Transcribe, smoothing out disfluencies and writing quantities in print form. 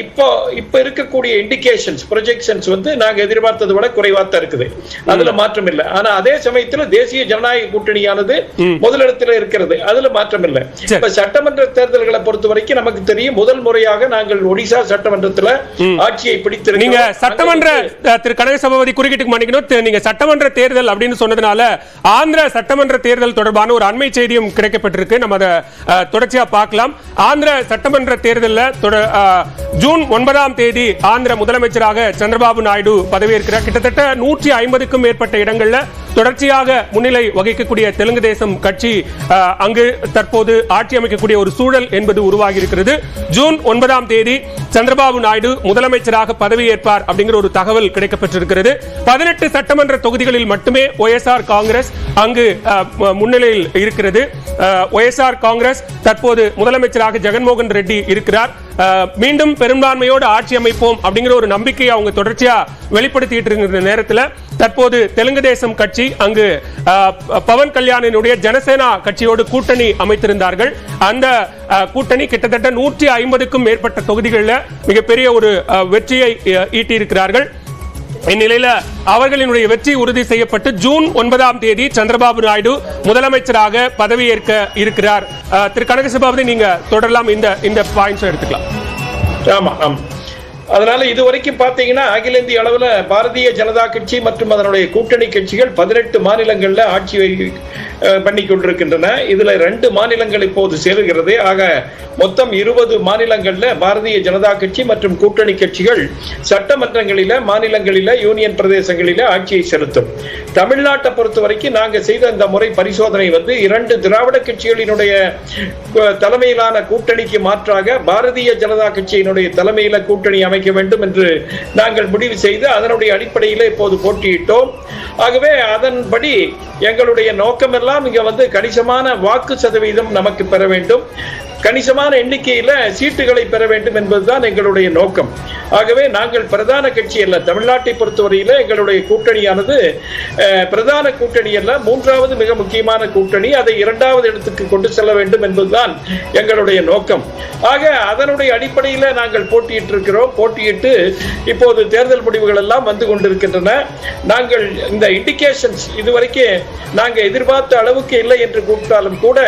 இப்ப இருக்கக்கூடிய indications projections வந்து நாங்க எதிர்பார்த்ததை விட குறைவா தான் இருக்குது. அதுல மாற்றம் இல்லை. ஆனா அதே சமயத்துல தேசிய ஜனநாயக கூட்டணியானது முதலிடத்தில் இருக்கிறது. அதுல மாற்றம் இல்லை. இப்ப சட்டமன்ற தேர்தல்களை பொறுத்த வரைக்கும் நமக்கு தெரியும், முதல் முறையாக நாங்கள் ஒடிசா சட்டமன்றத்தில் ஆட்சியை பிடித்திருக்கோம். நீங்க சட்டமன்ற திரு கனக சபாபதி குறுக்கிட்டுக்கு மன்னிக்கணும், நீங்க சட்டமன்ற தேர்தல் அப்படின்னு சொன்னதுனால ஆந்திர சட்டமன்ற தேர்தல் தொடர்பான ஒரு அண்மை செய்தியும் கிடைக்கப்பட்டிருக்கு. நம்ம அதை தொடர்ச்சியா பார்க்கலாம். ஆந்திர சட்டமன்ற தேர்தலில் ஜூன் 9ஆம் தேதி ஆந்திர முதலமைச்சராக சந்திரபாபு நாயுடு பதவியேற்கிறார். கிட்டத்தட்ட 150க்கும் மேற்பட்ட இடங்கள்ல தொடர்ச்சியாக முன்னிலை வகிக்கக்கூடிய தெலுங்கு தேசம் கட்சி அங்கு தற்போது ஆட்சி அமைக்கக்கூடிய ஒரு சூழல் என்பது உருவாகி இருக்கிறது. ஜூன் 9ஆம் தேதி சந்திரபாபு நாயுடு முதலமைச்சராக பதவியேற்பார் அப்படிங்கிற ஒரு தகவல் கிடைக்கப்பட்டிருக்கிறது. 18 சட்டமன்ற தொகுதிகளில் மட்டுமே ஒய்எஸ்ஆர் காங்கிரஸ் அங்கு முன்னிலையில் இருக்கிறது. ஒய்எஸ்ஆர் காங்கிரஸ் தற்போது முதலமைச்சராக ஜெகன்மோகன் ரெட்டி இருக்கிறார். மீண்டும் பெரும்பான்மையோடு ஆட்சி அமைப்போம் அப்படிங்கிற ஒரு நம்பிக்கையை அவங்க தொடர்ச்சியா வெளிப்படுத்திட்டு இருக்கிற நேரத்தில் தற்போது தெலுங்கு தேசம் கட்சி அங்கு பவன் கல்யாணினுடைய ஜனசேனா கட்சியோடு கூட்டணி அமைத்திருந்தார்கள். அந்த கூட்டணி கிட்டத்தட்ட 150க்கும் மேற்பட்ட தொகுதிகளில் மிகப்பெரிய ஒரு வெற்றியை ஈட்டியிருக்கிறார்கள். இந்நிலையில அவர்களினுடைய வெற்றி உறுதி செய்யப்பட்டு ஜூன் 9ஆம் தேதி சந்திரபாபு நாயுடு முதலமைச்சராக பதவியேற்க இருக்கிறார். திரு கனக சபாபதி, நீங்க தொடரலாம். இந்த பாயிண்ட்ஸ் எடுத்துக்கலாம். ஆமா, அதனால இதுவரைக்கும் பாத்தீங்கன்னா அகில இந்திய அளவில் பாரதிய ஜனதா கட்சி மற்றும் அதனுடைய கூட்டணி கட்சிகள் 18 மாநிலங்கள்ல ஆட்சி பண்ணி கொண்டிருக்கின்றன. இதுல 2 மாநிலங்கள் இப்போது சேருகிறது. ஆக மொத்தம் 20 மாநிலங்கள்ல பாரதிய ஜனதா கட்சி மற்றும் கூட்டணி கட்சிகள் சட்டமன்றங்களில, மாநிலங்களில, யூனியன் பிரதேசங்களில ஆட்சியை செலுத்தும். தமிழ்நாட்டை பொறுத்த வரைக்கும் நாங்க செய்த இந்த முறை பரிசோதனை வந்து 2 திராவிட கட்சிகளினுடைய தலைமையிலான கூட்டணிக்கு மாற்றாக பாரதிய ஜனதா கட்சியினுடைய தலைமையில கூட்டணி அமைக்க வேண்டும் என்று நாங்கள் முடிவு செய்து அதனுடைய அடிப்படையில் இப்போது போட்டியிட்டோம். ஆகவே அதன்படி எங்களுடைய நோக்கம் எல்லாம் இங்க வந்து கணிசமான வாக்கு சதவீதம் நமக்கு பெற வேண்டும், கணிசமான எண்ணிக்கையில சீட்டுகளை பெற வேண்டும் என்பதுதான் எங்களுடைய நோக்கம். ஆகவே நாங்கள் பிரதான கட்சி அல்ல. தமிழ்நாட்டை பொறுத்தவரையில எங்களுடைய கூட்டணியானது பிரதான கூட்டணி அல்ல, 3வது மிக முக்கியமான கூட்டணி. அதை 2வது இடத்துக்கு கொண்டு செல்ல வேண்டும் என்பதுதான் எங்களுடைய நோக்கம். ஆக அதனுடைய அடிப்படையில் நாங்கள் போட்டியிட்டு இருக்கிறோம். போட்டியிட்டு இப்போது தேர்தல் முடிவுகள் எல்லாம் வந்து கொண்டிருக்கின்றன. நாங்கள் இந்த இண்டிகேஷன்ஸ் இதுவரைக்கும் நாங்கள் எதிர்பார்த்த அளவுக்கு இல்லை என்று கூப்பிட்டாலும் கூட